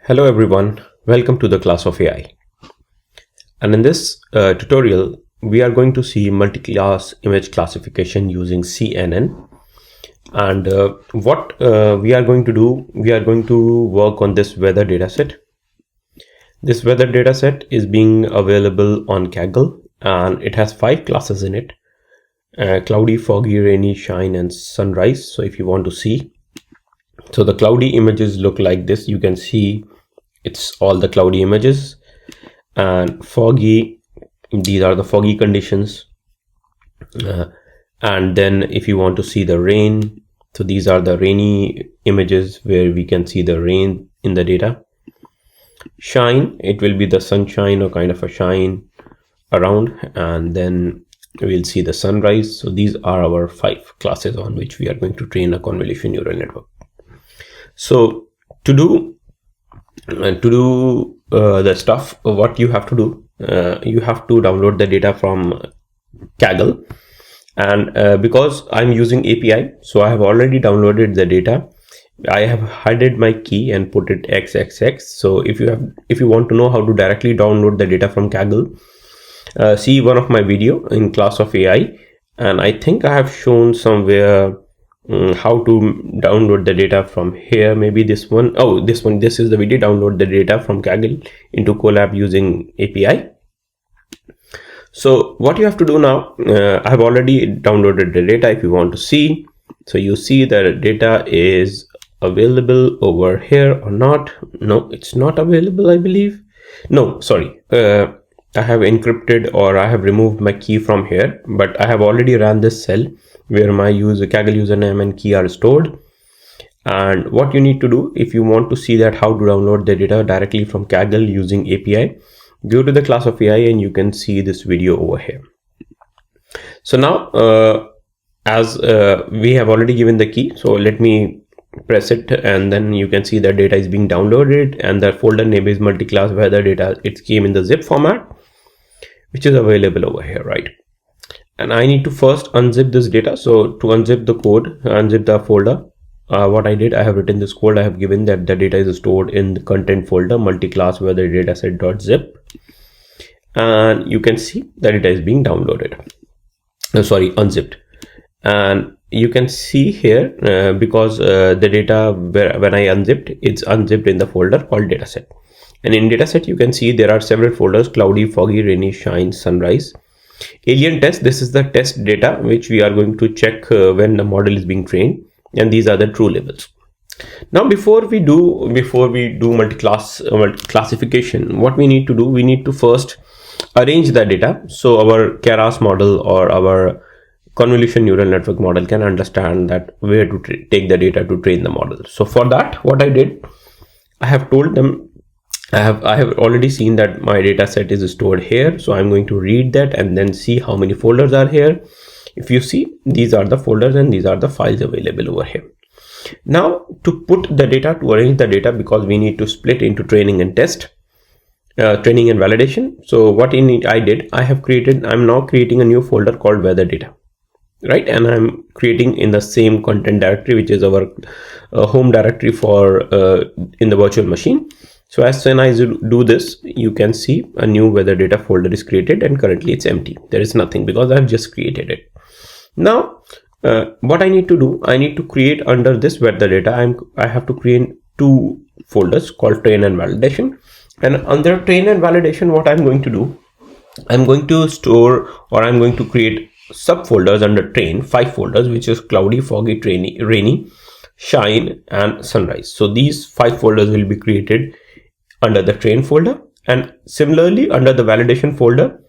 Hello everyone, welcome to the class of AI. And in this tutorial, we are going to see multi-class image classification using CNN. And what we are going to do, we are going to work on this weather dataset. This weather dataset is being available on Kaggle, and it has 5 classes in it: cloudy, foggy, rainy, shine, and sunrise. So if you want to see, so the cloudy images look like this. You can see it's all the cloudy images, and foggy, these are the foggy conditions. And then if you want to see the rain, so these are the rainy images where we can see the rain in the data. Shine, it will be the sunshine or kind of a shine around, and then we'll see the sunrise. So these are our 5 classes on which we are going to train a convolution neural network. So to do the stuff, what you have to do, you have to download the data from Kaggle, and because I'm using API, so I have already downloaded the data. I have hidden my key and put it XXX. So if you want to know how to directly download the data from Kaggle, see one of my video in class of AI, and I think I have shown somewhere how to download the data from here. Maybe this one. Oh, this one. This is the video. Download the data from Kaggle into Colab using API. So what you have to do now, I have already downloaded the data. If you want to see, so you see the data is available over here or not. No, it's not available, I believe. No, sorry. I have encrypted, or I have removed my key from here, but I have already ran this cell where my Kaggle username and key are stored. And what you need to do, if you want to see that how to download the data directly from Kaggle using API, go to the class of AI and you can see this video over here. So now, as we have already given the key, so let me press it, and then you can see the data is being downloaded, and the folder name is multi-class weather data. It came in the zip format, which is available over here, right? And I need to first unzip this data. So to unzip the code, unzip the folder, what I did, I have written this code. I have given that the data is stored in the content folder, multi-class weather dataset.zip, and you can see that data is being downloaded. Unzipped. And you can see here, because the data, when I unzipped, it's unzipped in the folder called dataset. And in dataset, you can see there are several folders: cloudy, foggy, rainy, shine, sunrise. Alien test, this is the test data which we are going to check when the model is being trained, and these are the true labels. Now before we do multi-class classification, what we need to do, we need to first arrange the data so our Keras model or our convolution neural network model can understand that where to take the data to train the model. So for that, what I did, I have told them, I have already seen that my data set is stored here. So I'm going to read that and then see how many folders are here. If you see, these are the folders and these are the files available over here. Now to put the data, to arrange the data, because we need to split into training and test, training and validation. So what I did, I'm now creating a new folder called weather data, right? And I'm creating in the same content directory, which is our home directory for in the virtual machine. So as soon as you do this, you can see a new weather data folder is created, and currently it's empty. There is nothing because I've just created it. Now, what I need to do, I need to create under this weather data, I have to create 2 folders called train and validation. And under train and validation, what I'm going to do, I'm going to store, or I'm going to create subfolders under train, 5 folders, which is cloudy, foggy, rainy, shine, and sunrise. So these 5 folders will be created under the train folder, and similarly under the validation folder,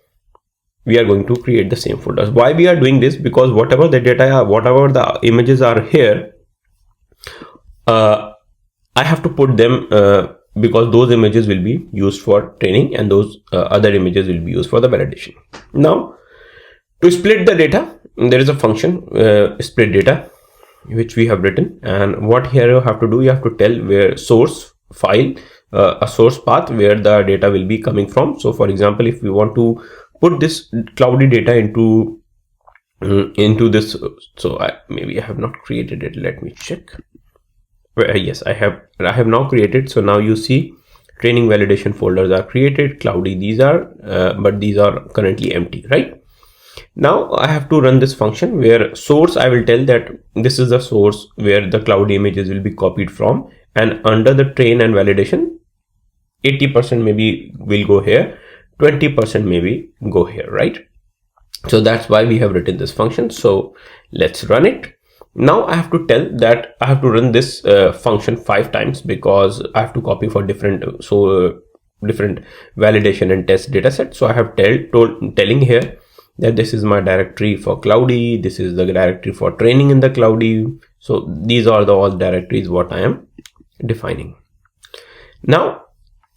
we are going to create the same folders. Why we are doing this? Because whatever the data are, whatever the images are here, I have to put them because those images will be used for training, and those other images will be used for the validation. Now, to split the data, there is a function split data which we have written, and what here you have to do, you have to tell where source file, a source path where the data will be coming from. So for example, if we want to put this cloudy data into this, so maybe I have not created it, let me check. Yes, I have now created. So now you see training validation folders are created, cloudy these are, but these are currently empty, right? Now I have to run this function where source, I will tell that this is the source where the cloudy images will be copied from, and under the train and validation 80% maybe will go here, 20% maybe go here, right? So that's why we have written this function. So let's run it. Now I have to tell that I have to run this function 5 times because I have to copy for different different validation and test data set. So I have telling here that this is my directory for cloudy, this is the directory for training in the cloudy. So these are the all directories what I am defining. Now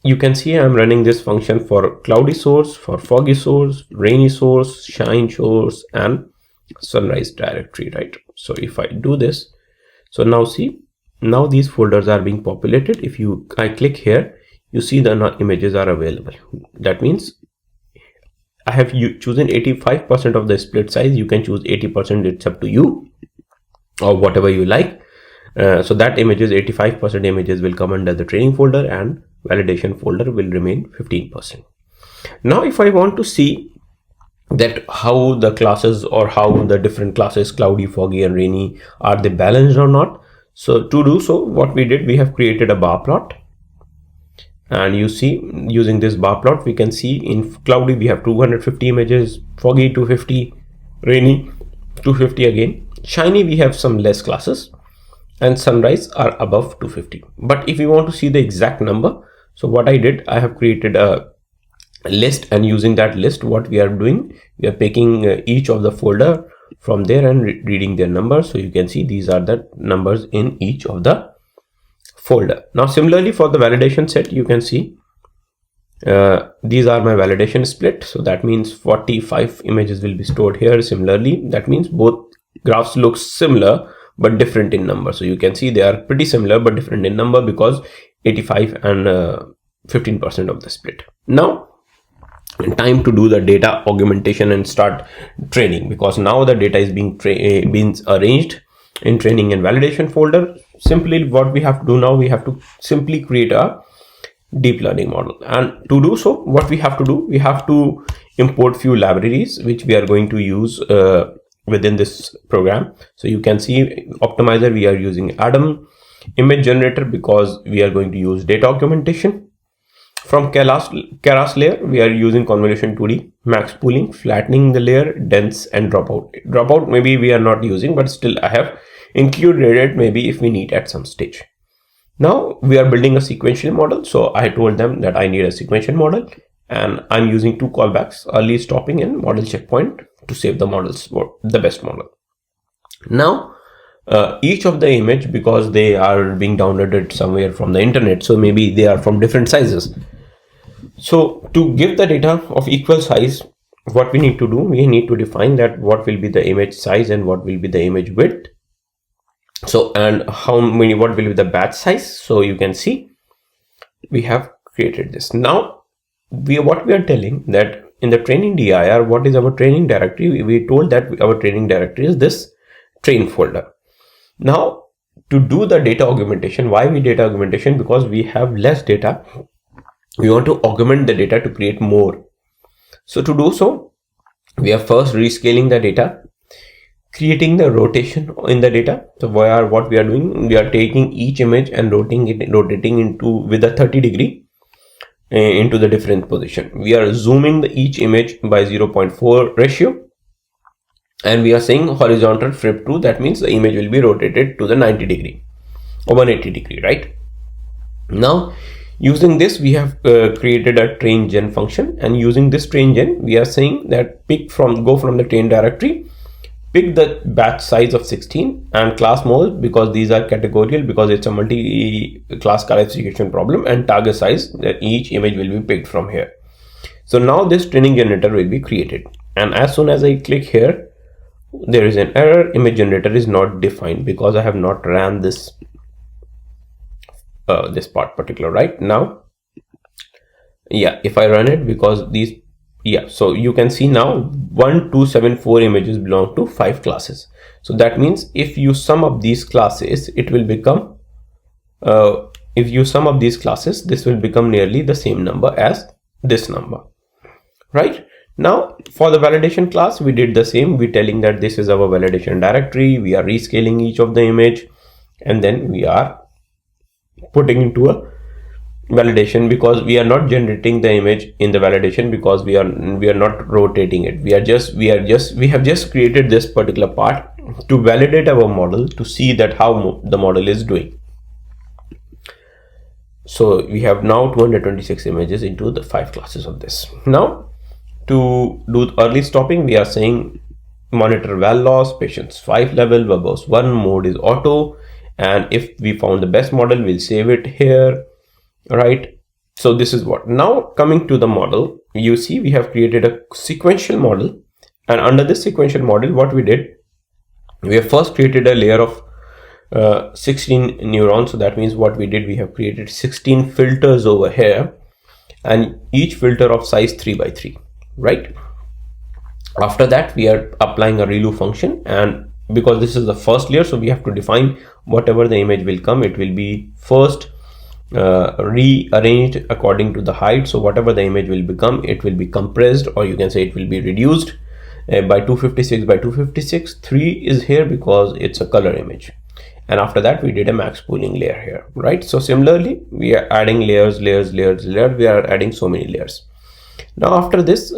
you can see I'm running this function for cloudy source, for foggy source, rainy source, shine source, and sunrise directory, right? So if I do this, so now see, now these folders are being populated. If I click here, you see the images are available. That means I have chosen 85% of the split size. You can choose 80%, it's up to you, or whatever you like. So that images, 85% images will come under the training folder and validation folder will remain 15%. Now if I want to see that how the classes or how the different classes cloudy, foggy, and rainy, are they balanced or not? So to do so, what we did, we have created a bar plot, and you see using this bar plot we can see in cloudy we have 250 images, foggy 250, rainy 250 again, shiny we have some less classes, and sunrise are above 250. But if you want to see the exact number, so what I did, I have created a list, and using that list what we are doing, we are picking each of the folder from there and reading their numbers. So you can see these are the numbers in each of the folder. Now similarly for the validation set, you can see these are my validation split. So that means 45 images will be stored here. Similarly, that means both graphs look similar but different in number. So you can see they are pretty similar but different in number because 85 and 15% of the split. Now time to do the data augmentation and start training, because now the data is being arranged in training and validation folder. Simply what we have to do now, we have to simply create a deep learning model, and to do so what we have to do, we have to import few libraries which we are going to use within this program. So you can see optimizer, we are using Adam, image generator because we are going to use data augmentation. From Keras layer, we are using convolution 2D, max pooling, flattening the layer, dense, and dropout. Dropout maybe we are not using, but still I have included it maybe if we need at some stage. Now we are building a sequential model. So I told them that I need a sequential model, and I'm using 2 callbacks, early stopping and model checkpoint, to save the models for the best model. Now each of the image, because they are being downloaded somewhere from the internet, so maybe they are from different sizes. So to give the data of equal size, what we need to do, we need to define that what will be the image size and what will be the image width. So and what will be the batch size. So you can see we have created this. Now what we are telling that in the training dir, what is our training directory? We told that our training directory is this train folder. Now to do the data augmentation, why we data augmentation? Because we have less data, we want to augment the data to create more. So to do so, we are first rescaling the data, creating the rotation in the data. So what we are doing, we are taking each image and rotating into with a 30 degree into the different position. We are zooming each image by 0.4 ratio, and we are saying horizontal flip to, that means the image will be rotated to the 90 degree or 180 degree, right? Now using this, we have created a train gen function, and using this train gen, we are saying that go from the train directory, pick the batch size of 16 and class mode, because these are categorical, because it's a multi-class classification problem, and target size, that each image will be picked from here. So now this training generator will be created, and as soon as I click here, there is an error, image generator is not defined, because I have not ran this this part particular right now. Yeah, if I run it, because these, yeah, so you can see now 1 2 7 4 images belong to 5 classes. So that means if you sum up these classes, it will become if you sum up these classes, this will become nearly the same number as this number, right? Now for the validation class, we did the same. We're telling that this is our validation directory. We are rescaling each of the image, and then we are putting into a validation, because we are not generating the image in the validation, because we are not rotating it. We have just created this particular part to validate our model, to see that how the model is doing. So we have now 226 images into the 5 classes of this. Now to do early stopping, we are saying monitor val loss, patience 5 level, verbose 1, mode is auto, and if we found the best model, we'll save it here, right? So this is what. Now coming to the model, you see we have created a sequential model, and under this sequential model, what we did, we have first created a layer of 16 neurons. So that means what we did, we have created 16 filters over here, and each filter of size 3 by 3, right? After that, we are applying a ReLU function, and because this is the first layer, so we have to define whatever the image will come, it will be first rearranged according to the height. So whatever the image will become, it will be compressed, or you can say it will be reduced by 256 by 256. 3 is here because it's a color image, and after that we did a max pooling layer here, right? So similarly, we are adding layers. We are adding so many layers. Now after this,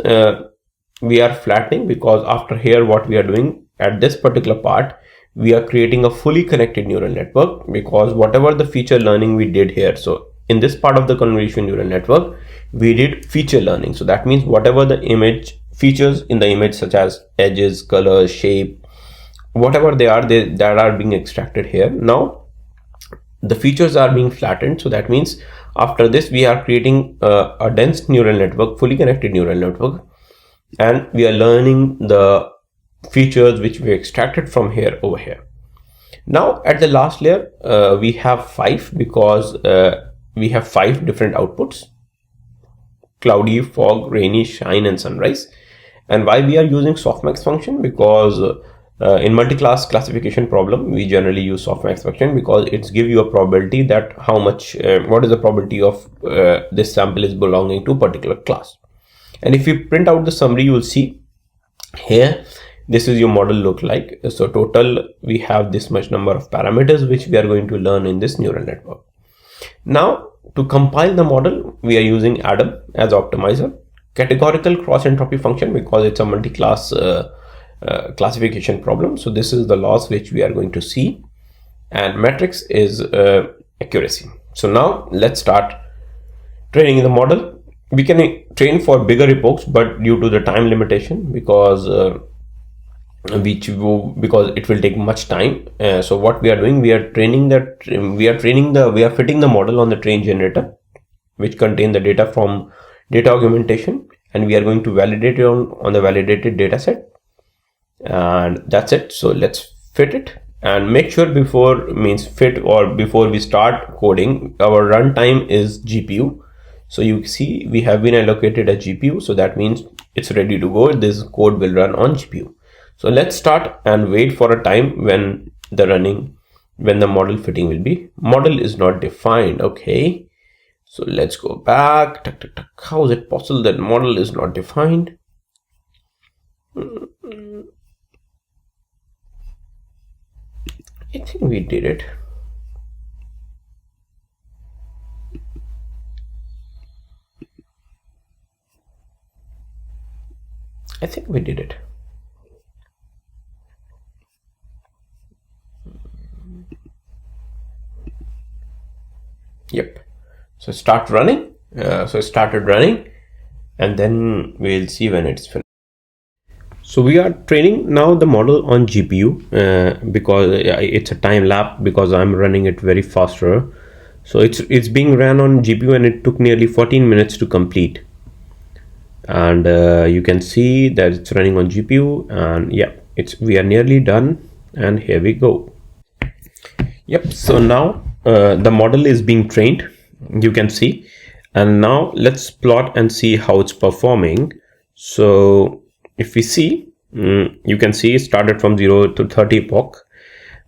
we are flattening, because after here, what we are doing at this particular part, we are creating a fully connected neural network, because whatever the feature learning we did here, so in this part of the convolution neural network, we did feature learning. So that means whatever the image features in the image, such as edges, colors, shape, whatever they are, that are being extracted here. Now the features are being flattened. So that means after this, we are creating a dense neural network, fully connected neural network, and we are learning the features which we extracted from here over here. Now at the last layer, we have 5, because we have 5 different outputs: cloudy, fog, rainy, shine, and sunrise. And why we are using softmax function? Because in multi-class classification problem, we generally use softmax function, because it's give you a probability that how much what is the probability of this sample is belonging to a particular class. And if you print out the summary, you will see here, this is your model look like. So total, we have this much number of parameters which we are going to learn in this neural network. Now to compile the model, we are using Adam as optimizer, categorical cross entropy function, because it's a multi-class classification problem. So this is the loss which we are going to see, and matrix is accuracy. So now let's start training the model. We can train for bigger epochs, but due to the time limitation, because it will take much time. So what we are doing, we are fitting the model on the train generator, which contain the data from data augmentation, and we are going to validate it on the validated dataset, and that's it. So let's fit it, and make sure before we start coding, our runtime is GPU. So you see we have been allocated a GPU, so that means it's ready to go. This code will run on GPU. So let's start and wait for a time when the model fitting will be. Model is not defined. Okay, so let's go back. How is it possible that model is not defined? I think we did it. I think we did it. Yep. So start running. So it started running, and then we'll see when it's finished. So we are training now the model on GPU because it's a time lapse, because I'm running it very faster. So it's being ran on GPU, and it took nearly 14 minutes to complete. And you can see that it's running on GPU, and yeah, we are nearly done, and here we go. Yep. So now the model is being trained, you can see, and now let's plot and see how it's performing. So if we see, you can see it started from 0 to 30 epoch,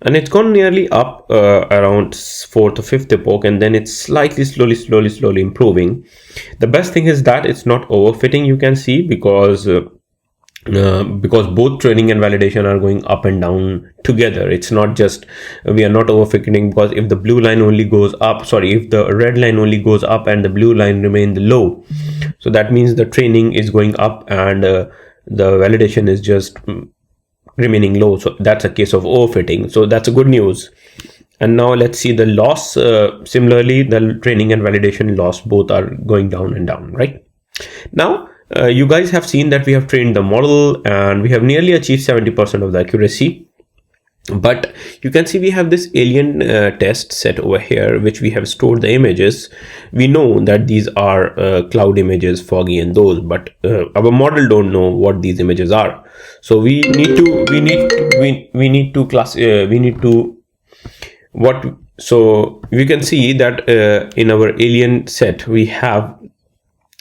and it's gone nearly up around fourth or fifth epoch, and then it's slightly slowly improving. The best thing is that it's not overfitting, you can see, because both training and validation are going up and down together. It's not just, we are not overfitting, because if the blue line only goes up, sorry, if the red line only goes up and the blue line remains low, so that means the training is going up and the validation is just remaining low. So that's a case of overfitting. So that's a good news. And now let's see the loss. Similarly, the training and validation loss both are going down and down, right? Now, you guys have seen that we have trained the model and we have nearly achieved 70% of the accuracy. But you can see we have this alien test set over here, which we have stored the images. We know that these are cloud images, foggy and those, but our model don't know what these images are. So we need to so we can see that in our alien set we have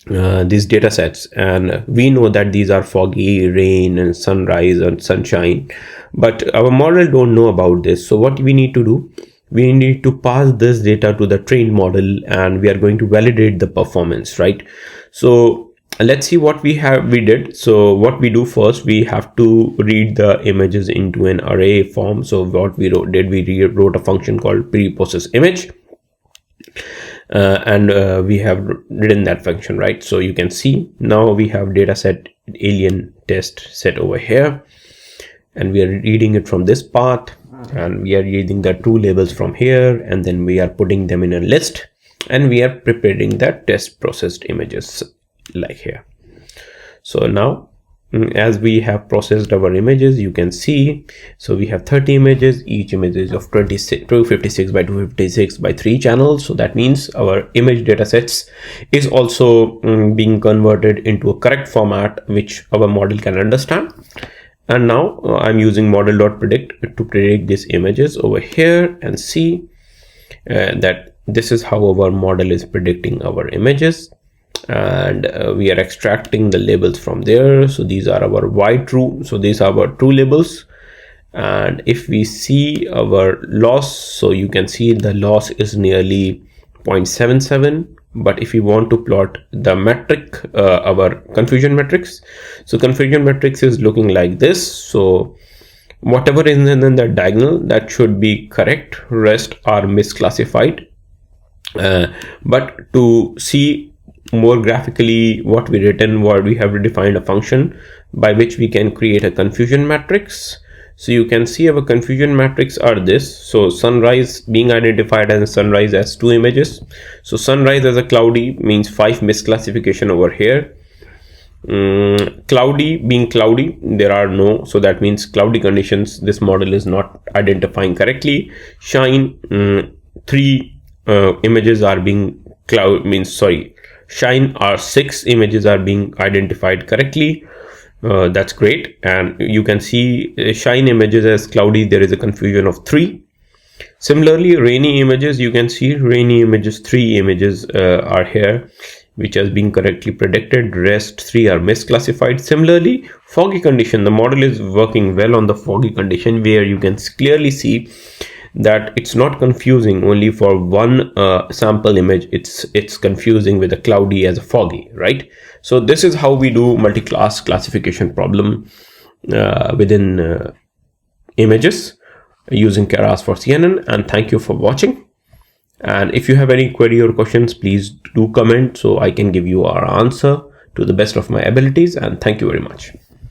these data sets, and we know that these are foggy, rain and sunrise and sunshine, but our model don't know about this. So what we need to do, we need to pass this data to the trained model, and we are going to validate the performance, right? So let's see what we did. So what we do first, we have to read the images into an array form. So what we wrote a function called preprocess image, and we have written that function, right? So you can see now we have dataset alien test set over here, and we are reading it from this path, and we are reading the true labels from here, and then we are putting them in a list, and we are preparing the test processed images like here. So now as we have processed our images, you can see, so we have 30 images, each image is of 256 by 256 by 3 channels. So that means our image datasets is also being converted into a correct format which our model can understand. And now I'm using model.predict to predict these images over here, and see that this is how our model is predicting our images. And we are extracting the labels from there. So these are our y true, so these are our true labels. And if we see our loss, so you can see the loss is nearly 0.77. But if you want to plot the metric, our confusion metrics, so confusion metrics is looking like this. So whatever is in the diagonal, that should be correct, rest are misclassified. But to see more graphically what we written, what we have defined a function by which we can create a confusion matrix. So you can see our confusion matrix are this. So sunrise being identified as sunrise as 2 images. So sunrise as a cloudy means 5 misclassification over here. Cloudy being cloudy, there are no, so that means cloudy conditions this model is not identifying correctly. Shine, 3 images are being shine are 6 images are being identified correctly. That's great. And you can see shine images as cloudy, there is a confusion of 3. Similarly, rainy images, you can see rainy images, 3 images are here which has been correctly predicted, rest 3 are misclassified. Similarly, foggy condition, the model is working well on the foggy condition, where you can clearly see that it's not confusing only for one sample image, it's confusing with a cloudy as a foggy, right? So this is how we do multi-class classification problem within images using Keras for CNN. And thank you for watching. And if you have any query or questions, please do comment so I can give you our answer to the best of my abilities. And thank you very much.